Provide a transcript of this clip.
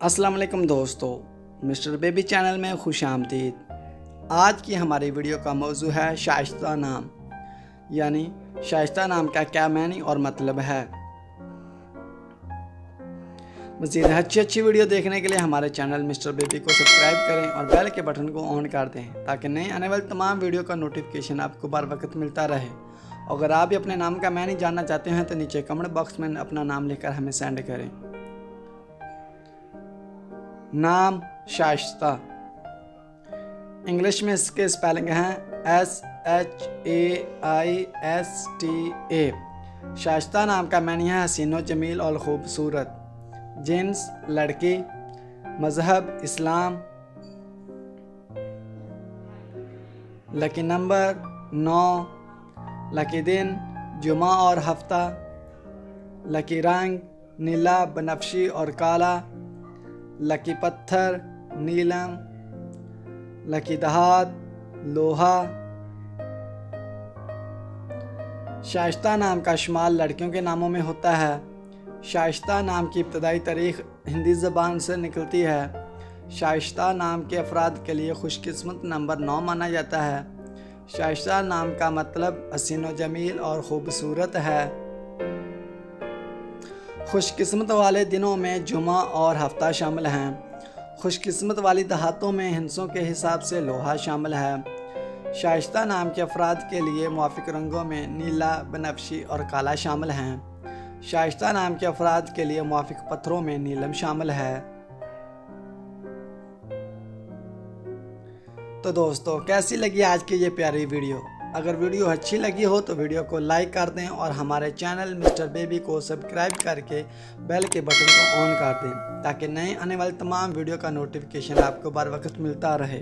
अस्सलाम वालेकुम दोस्तों, मिस्टर बेबी चैनल में खुश आमदीद। आज की हमारी वीडियो का मौजू है शाइस्ता नाम, यानी शाइस्ता नाम का क्या मानी और मतलब है। मज़ीद अच्छी वीडियो देखने के लिए हमारे चैनल मिस्टर बेबी को सब्सक्राइब करें और बेल के बटन को ऑन कर दें ताकि नए आने वाली तमाम वीडियो का नोटिफिकेशन आपको बर वक्त मिलता रहे। अगर आप भी अपने नाम का मानी जानना चाहते हैं तो नीचे कमेंट बॉक्स में अपना नाम लिखकर हमें सेंड करें। नाम शाइस्ता, इंग्लिश में इसके स्पेलिंग हैं SHAISTA। शाइस्ता नाम का मानी है हसीनो जमील और ख़ूबसूरत। जिन्स लड़की, मज़हब इस्लाम, लकी नंबर 9, लकी दिन जुमा और हफ्ता, लकी रंग नीला, बनफशी और काला, लकी पत्थर नीलम, लकी दहात लोहा। शाइस्ता नाम का शुमार लड़कियों के नामों में होता है। शाइस्ता नाम की इब्तदाई तारीख हिंदी ज़बान से निकलती है। शाइस्ता नाम के अफराद के लिए खुशकिस्मत नंबर 9 माना जाता है। शाइस्ता नाम का मतलब हसीनो जमील और ख़ूबसूरत है। खुशकिस्मत वाले दिनों में जुमा और हफ्ता शामिल हैं। खुशकिस्मत वाली दहातों में हिंसों के हिसाब से लोहा शामिल है। शाइस्ता नाम के अफराद के लिए मुवाफिक रंगों में नीला, बनफशी और काला शामिल हैं। शाइस्ता नाम के अफराद के लिए मुवाफिक पत्थरों में नीलम शामिल है। तो दोस्तों, कैसी लगी आज की ये प्यारी वीडियो? अगर वीडियो अच्छी लगी हो तो वीडियो को लाइक कर दें और हमारे चैनल मिस्टर बेबी को सब्सक्राइब करके बेल के बटन को ऑन कर दें ताकि नए आने वाले तमाम वीडियो का नोटिफिकेशन आपको बर वक्त मिलता रहे।